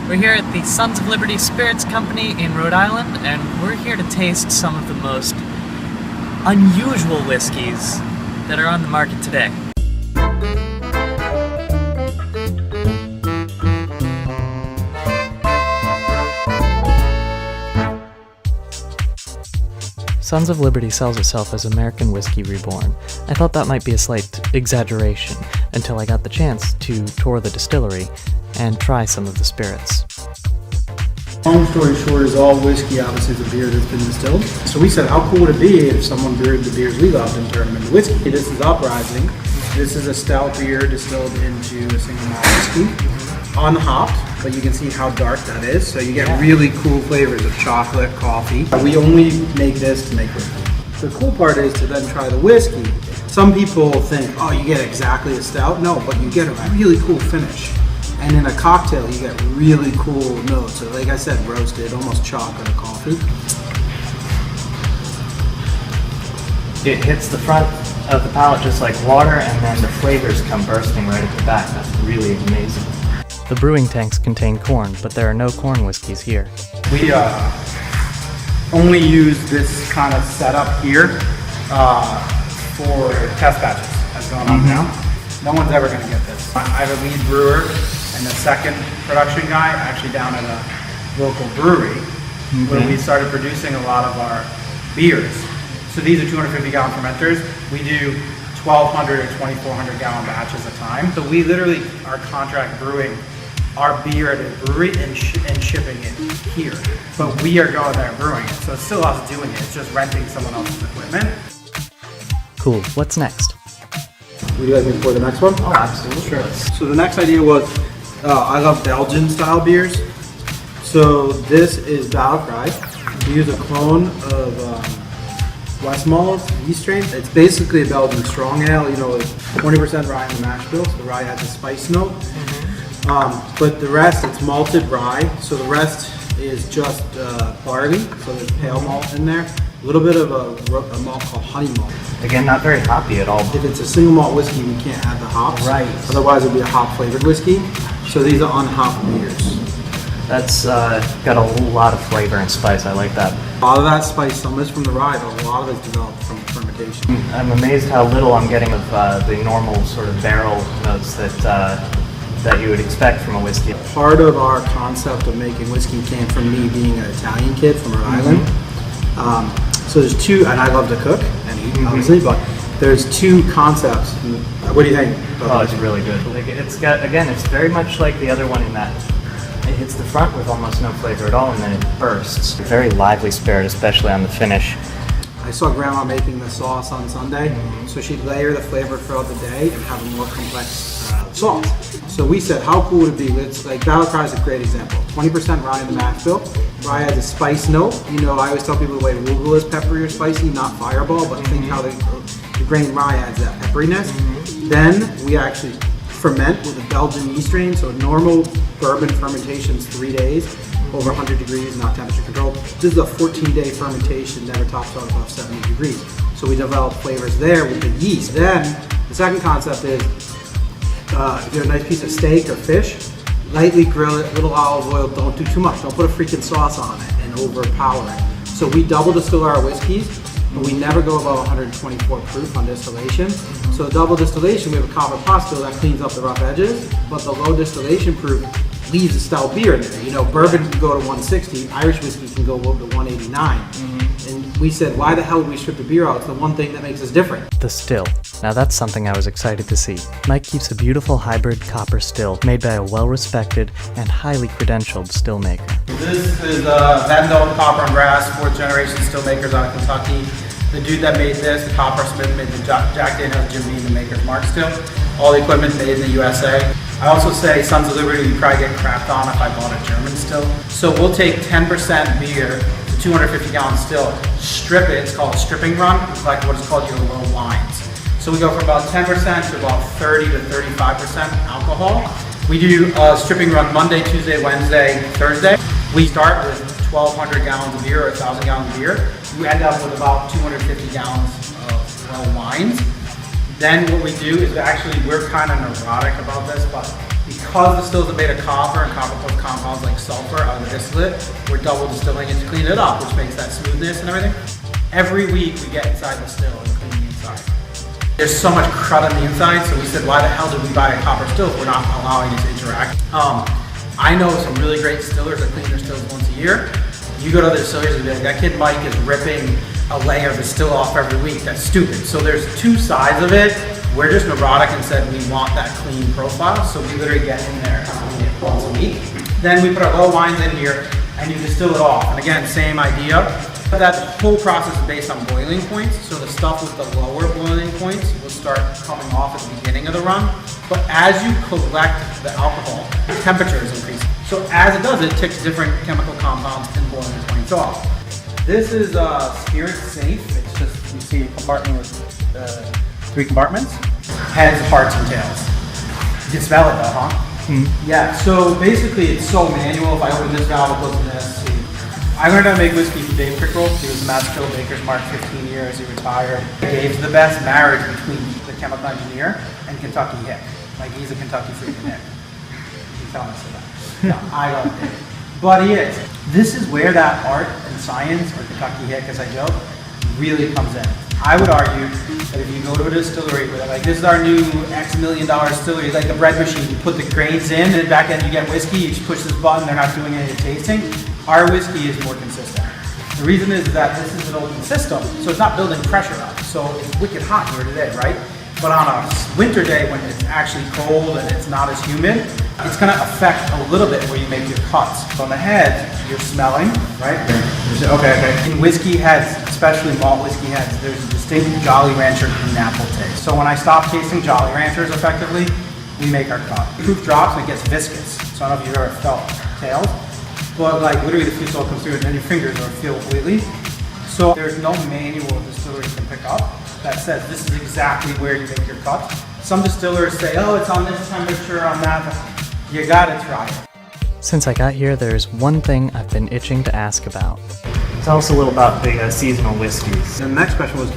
We're here at the Sons of Liberty Spirits Company in Rhode Island, and we're here to taste some of the most unusual whiskeys that are on the market today. Sons of Liberty sells itself as American Whiskey Reborn. I thought that might be a slight exaggeration until I got the chance to tour the distillery and try some of the spirits. Long story short is all whiskey obviously is a beer that's been distilled. So we said, how cool would it be if someone brewed the beers we loved and turned them into whiskey? This is Uprising. This is a stout beer distilled into a single malt whiskey, unhopped, but you can see how dark that is. So you get really cool flavors of chocolate, coffee. We only make this to make whiskey. The cool part is to then try the whiskey. Some people think, oh, you get exactly a stout. No, but you get a really cool finish. And in a cocktail, you get really cool notes. So like I said, roasted, almost chocolate or coffee. It hits the front of the palate just like water, and then the flavors come bursting right at the back. That's really amazing. The brewing tanks contain corn, but there are no corn whiskeys here. We only use this kind of setup here for test batches that's going on now. No one's ever going to get this. I have a lead brewer and a second production guy actually down at a local brewery where we started producing a lot of our beers. So these are 250 gallon fermenters. We do 1,200 or 2,400 gallon batches a time. So we literally are contract brewing our beer at a brewery and shipping it here. But we are going there and brewing it. So it's still us doing it. It's just renting someone else's equipment. Cool. What's next? Would you like me to pour the next one? Oh, absolutely. Sure. So the next idea was, I love Belgian style beers. So this is Battle Cry. We use a clone of Westmalle yeast strain. It's basically a Belgian strong ale, you know, 20% rye in the mash bill, so the rye has a spice note. But the rest, it's malted rye, so the rest is just barley, so there's pale malt in there. A little bit of a malt called honey malt. Again, not very hoppy at all. If it's a single malt whiskey, we can't add the hops. Right. Otherwise, it would be a hop flavored whiskey. So these are unhopped beers. That's got a whole lot of flavor and spice. I like that. A lot of that spice, some is from the rye, but a lot of it's developed from fermentation. I'm amazed how little I'm getting of the normal sort of barrel notes that you would expect from a whiskey. Part of our concept of making whiskey came from me being an Italian kid from Rhode Island. So there's two, and I love to cook and eat, obviously, but there's two concepts. What do you think? Oh, it's really good. Like, it's got, again, it's very much like the other one in that it hits the front with almost no flavor at all, and then it bursts. Very lively spirit, especially on the finish. I saw Grandma making the sauce on Sunday, so she'd layer the flavor throughout the day and have a more complex sauce. So we said, how cool would it be? It's like Battle Cry is a great example. 20% rye in the mash bill. Rye has a spice note. You know, I always tell people the way arugula is peppery or spicy, not fireball, but think how the grain rye adds that pepperiness. Then we actually ferment with a Belgian yeast strain, so a normal bourbon fermentation is 3 days, over 100 degrees, not temperature controlled. This is a 14-day fermentation, never tops out above 70 degrees. So we develop flavors there with the yeast. Then the second concept is, if you have a nice piece of steak or fish, lightly grill it, little olive oil, don't do too much. Don't put a freaking sauce on it and overpower it. So we double distill our whiskeys, but we never go above 124 proof on distillation. So the double distillation, we have a copper pot still that cleans up the rough edges, but the low distillation proof leaves a stout beer in there. You know, bourbon can go to 160, Irish whiskey can go up to 189. And we said, why the hell would we strip the beer out? It's the one thing that makes us different. The still. Now that's something I was excited to see. Mike keeps a beautiful hybrid copper still made by a well-respected and highly credentialed still maker. This is Vendel Copper and Brass, 4th generation still makers out of Kentucky. The dude that made this, the copper smith, made the Jack Daniels, Jim Beam, the maker's mark still. All the equipment made in the USA. I also say Sons of Liberty, you probably get crapped on if I bought a German still. So we'll take 10% beer, 250 gallon still, strip it, it's called a stripping run, it's like what is called your low wines. So we go from about 10% to about 30 to 35% alcohol. We do a stripping run Monday, Tuesday, Wednesday, Thursday. We start with 1,200 gallons of beer or 1,000 gallons of beer. You end up with about 250 gallons of well wines. Then what we do is actually, we're kind of neurotic about this, but Because the stills are made of copper and copper plus compounds like sulfur out of the distillate, we're double distilling it to clean it up, which makes that smoothness and everything. Every week we get inside the still and clean the inside. There's so much crud on the inside, so we said, why the hell did we buy a copper still if we're not allowing it to interact? I know some really great distillers that clean their stills once a year. You go to other distillers and be like, that kid Mike is ripping a layer of the still off every week. That's stupid. So there's two sides of it. We're just neurotic and said we want that clean profile, so we literally get in there and clean it once a week. Then we put our low wines in here and you distill it off. And again, same idea. But that whole process is based on boiling points. So the stuff with the lower boiling points will start coming off at the beginning of the run. But as you collect the alcohol, the temperature is increasing. So as it does, it ticks different chemical compounds and boiling points off. This is spirit safe. It's just, you see a compartment with 3 compartments. Heads, hearts, and tails. You can smell it though, huh? Mm-hmm. Yeah, so basically it's so manual. If I open this valve, it goes to this. I learned how to make whiskey from Dave Pickrell. He was a Master Baker's Mark 15 years, he retired. Dave's the best marriage between the chemical engineer and Kentucky Hick. Like, he's a Kentucky freaking Hick. You can tell me so that. No, I love Dave. But he is. This is where that art and science, or Kentucky Hick as I joke, really comes in. I would argue that if you go to a distillery where they're like, this is our new X million dollar distillery, like the bread machine, you put the grains in and back end you get whiskey, you just push this button, they're not doing any tasting. Our whiskey is more consistent. The reason is that this is an open system, so it's not building pressure up. So it's wicked hot here today, right? But on a winter day when it's actually cold and it's not as humid, it's gonna affect a little bit where you make your cuts. So on the head, you're smelling, right? Okay. In whiskey heads, especially malt whiskey heads, there's a distinct Jolly Rancher green apple taste. So when I stop tasting Jolly Ranchers effectively, we make our cut. Proof drops and it gets viscous. So I don't know if you've ever felt tails, but like literally the fusel all comes through and then your fingers are feel oily. So there's no manual distilleries can pick up that says this is exactly where you make your cut. Some distillers say, oh, it's on this temperature, on that. You gotta try it. Since I got here, there's one thing I've been itching to ask about. Tell us a little about the seasonal whiskeys. And the next question was,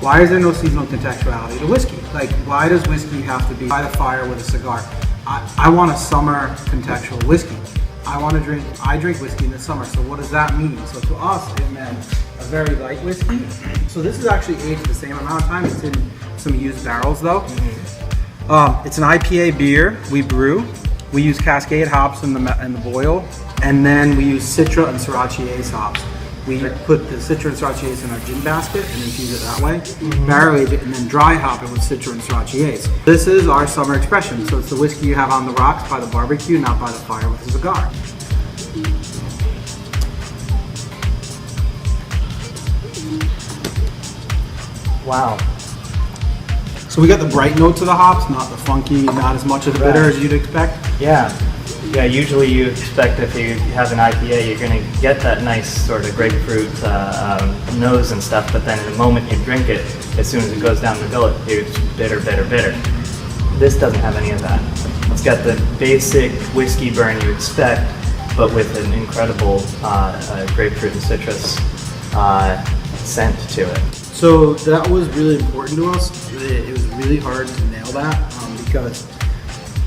why is there no seasonal contextuality to whiskey? Like, why does whiskey have to be by the fire with a cigar? I want a summer contextual whiskey. I drink whiskey in the summer, so what does that mean? So to us, it meant a very light whiskey. So this is actually aged the same amount of time. It's in some used barrels though. Mm-hmm. It's an IPA beer we brew. We use Cascade hops in the boil, and then we use Citra and Sriracha Ace hops. We put the Citra and Sriracha Ace in our gin basket and infuse it that way. Mm-hmm. Barrel age it and then dry hop it with Citra and Sriracha Ace. This is our summer expression. So it's the whiskey you have on the rocks by the barbecue, not by the fire with a cigar. Wow. So we got the bright notes of the hops, not the funky, not as much of the bitter as you'd expect. Yeah. Yeah, usually you expect if you have an IPA, you're going to get that nice sort of grapefruit nose and stuff, but then the moment you drink it, as soon as it goes down the gullet, it's bitter, bitter, bitter. This doesn't have any of that. It's got the basic whiskey burn you expect, but with an incredible grapefruit and citrus scent to it. So that was really important to us. It was really hard to nail that because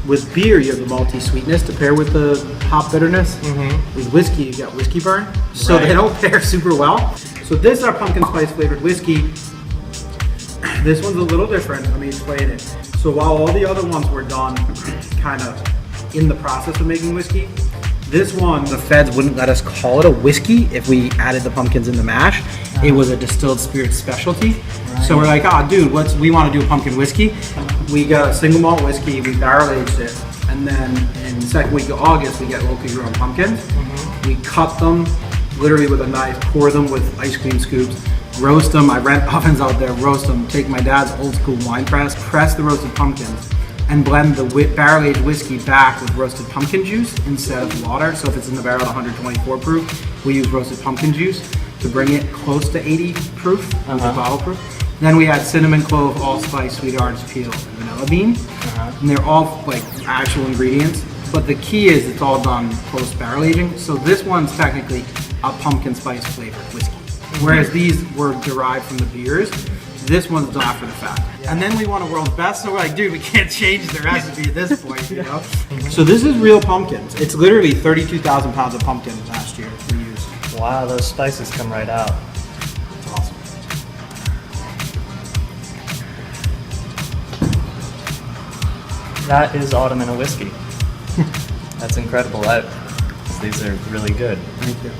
with beer you have the malty sweetness to pair with the hop bitterness. Mm-hmm. With whiskey you got whiskey burn, so they don't pair super well. So this is our pumpkin spice flavored whiskey. This one's a little different. Let me explain it. So while all the other ones were done kind of in the process of making whiskey, this one, the feds wouldn't let us call it a whiskey if we added the pumpkins in the mash. It was a distilled spirit specialty. Right. So we're like, oh dude, we want to do a pumpkin whiskey. We got a single malt whiskey, we barrel aged it, and then in the second week of August, we get locally grown pumpkins. Mm-hmm. We cut them literally with a knife, pour them with ice cream scoops, roast them. I rent ovens out there, roast them, take my dad's old school wine press the roasted pumpkins, and blend the barrel-aged whiskey back with roasted pumpkin juice instead of water. So if it's in the barrel at 124 proof, we use roasted pumpkin juice to bring it close to 80 proof, bottle proof. Then we add cinnamon, clove, allspice, sweet orange peel, and vanilla bean. And they're all like actual ingredients. But the key is it's all done post barrel aging. So this one's technically a pumpkin spice flavored whiskey. Whereas these were derived from the beers. This one's done after the fact. And then we want a world's best, so we're like, dude, we can't change the recipe at this point, you know? So this is real pumpkins. It's literally 32,000 pounds of pumpkin last year we used. Wow, those spices come right out. It's awesome. That is autumn in a whiskey. That's incredible. These are really good. Thank you.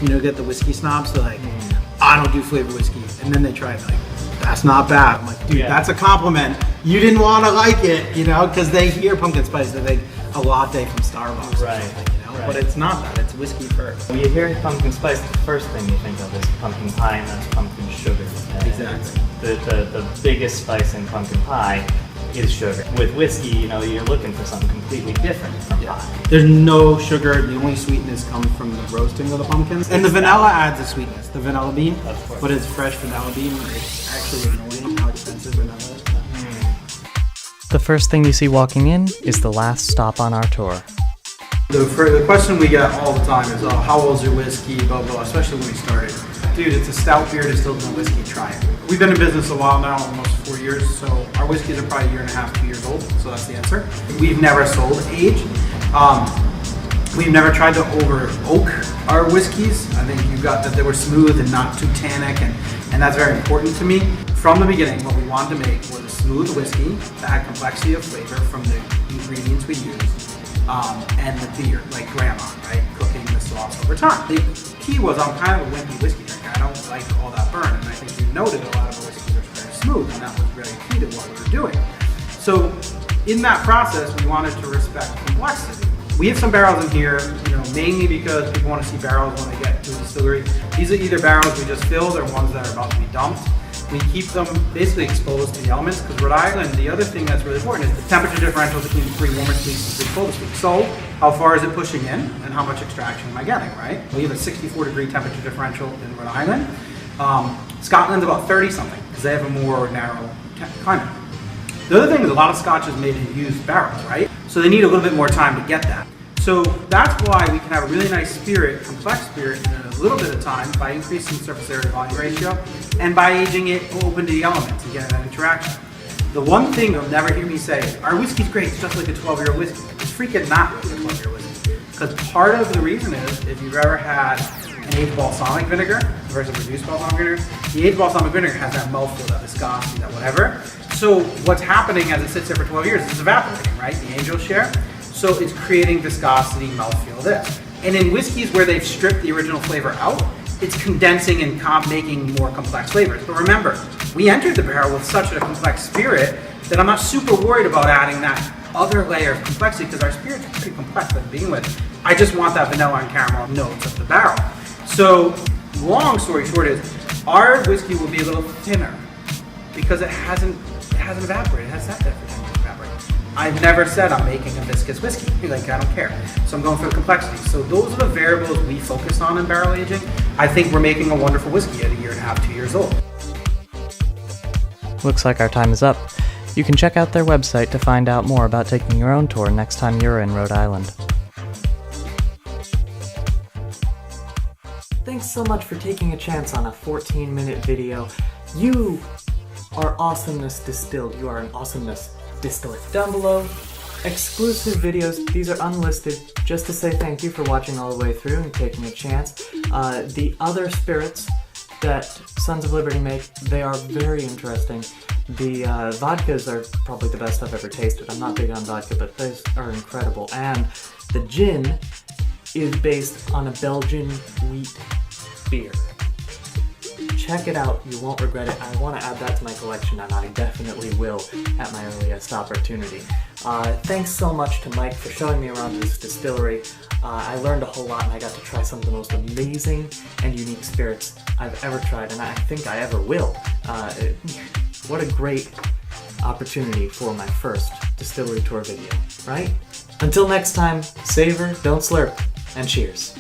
You know, get the whiskey snobs, they're like, I don't do flavored whiskey. And then they try it, like, that's not bad. I'm like, dude, that's a compliment. You didn't want to like it, you know, because they hear pumpkin spice, they think a latte from Starbucks or something, you know? But it's not that, it's whiskey first. When you hear pumpkin spice, the first thing you think of is pumpkin pie, and that's pumpkin sugar. Exactly. The biggest spice in pumpkin pie is sugar. With whiskey, you know, you're looking for something completely different from pie. There's no sugar. The only sweetness comes from the roasting of the pumpkins. And the vanilla adds a sweetness, the vanilla bean. Of course. But it's fresh vanilla bean. It's actually annoying how expensive vanilla is. The first thing you see walking in is the last stop on our tour. The question we get all the time is, oh, how old's your whiskey, blah, blah, especially when we started. Dude, it's a stout beer distilled in whiskey, try it. We've been in business a while now, almost 4 years, so our whiskeys are probably 1.5 years, 2 years old, so that's the answer. We've never sold age. We've never tried to over oak our whiskeys. I think you got that they were smooth and not too tannic, and that's very important to me. From the beginning, what we wanted to make was a smooth whiskey that had complexity of flavor from the ingredients we used, and the beer, like grandma, right? Cooking the sauce over time. The key was I'm kind of a wimpy whiskey drinker. I don't like all that burn, and I think you noted a lot of the whiskeys are very smooth, and that was really key to what we were doing. So in that process, we wanted to respect complexity. We have some barrels in here, you know, mainly because people want to see barrels when they get to the distillery. These are either barrels we just filled or ones that are about to be dumped. We keep them basically exposed to the elements because Rhode Island, the other thing that's really important is the temperature differential between the 3 warmest weeks and 3 coldest weeks. So how far is it pushing in and how much extraction am I getting, right? We have a 64-degree temperature differential in Rhode Island. Scotland's about 30 something because they have a more narrow climate. The other thing is a lot of scotch is made in used barrels, right? So they need a little bit more time to get that. So that's why we can have a really nice spirit, complex spirit, in a little bit of time by increasing surface area volume ratio and by aging it open to the elements and getting that interaction. The one thing you'll never hear me say is, our whiskey's great, it's just like a 12-year whiskey. It's freaking not like a 12-year whiskey. Because part of the reason is, if you've ever had an aged balsamic vinegar versus reduced balsamic vinegar, the aged balsamic vinegar has that mouthfeel, that viscosity, that whatever. So what's happening as it sits there for 12 years is it's evaporating, right? The angel share. So it's creating viscosity, mouthfeel, this. And in whiskeys where they've stripped the original flavor out, it's condensing and making more complex flavors. But remember, we entered the barrel with such a complex spirit that I'm not super worried about adding that other layer of complexity because our spirit's pretty complex to begin with. I just want that vanilla and caramel notes of the barrel. So long story short is, our whiskey will be a little thinner because it hasn't evaporated. It has sat there for 10 years to evaporate. I've never said I'm making a viscous whiskey. Like, I don't care. So I'm going for the complexity. So those are the variables we focus on in barrel aging. I think we're making a wonderful whiskey at 1.5 years, 2 years old. Looks like our time is up. You can check out their website to find out more about taking your own tour next time you're in Rhode Island. Thanks so much for taking a chance on a 14-minute video. You are awesomeness distilled. You are an awesomeness distiller. Down below, exclusive videos. These are unlisted, just to say thank you for watching all the way through and taking a chance. The other spirits that Sons of Liberty make, they are very interesting. The vodkas are probably the best I've ever tasted. I'm not big on vodka, but those are incredible. And the gin is based on a Belgian wheat beer. Check it out, you won't regret it. I want to add that to my collection, and I definitely will at my earliest opportunity. Thanks so much to Mike for showing me around this distillery. I learned a whole lot, and I got to try some of the most amazing and unique spirits I've ever tried, and I think I ever will. What a great opportunity for my first Distillery Tour video, right? Until next time, savor, don't slurp, and cheers.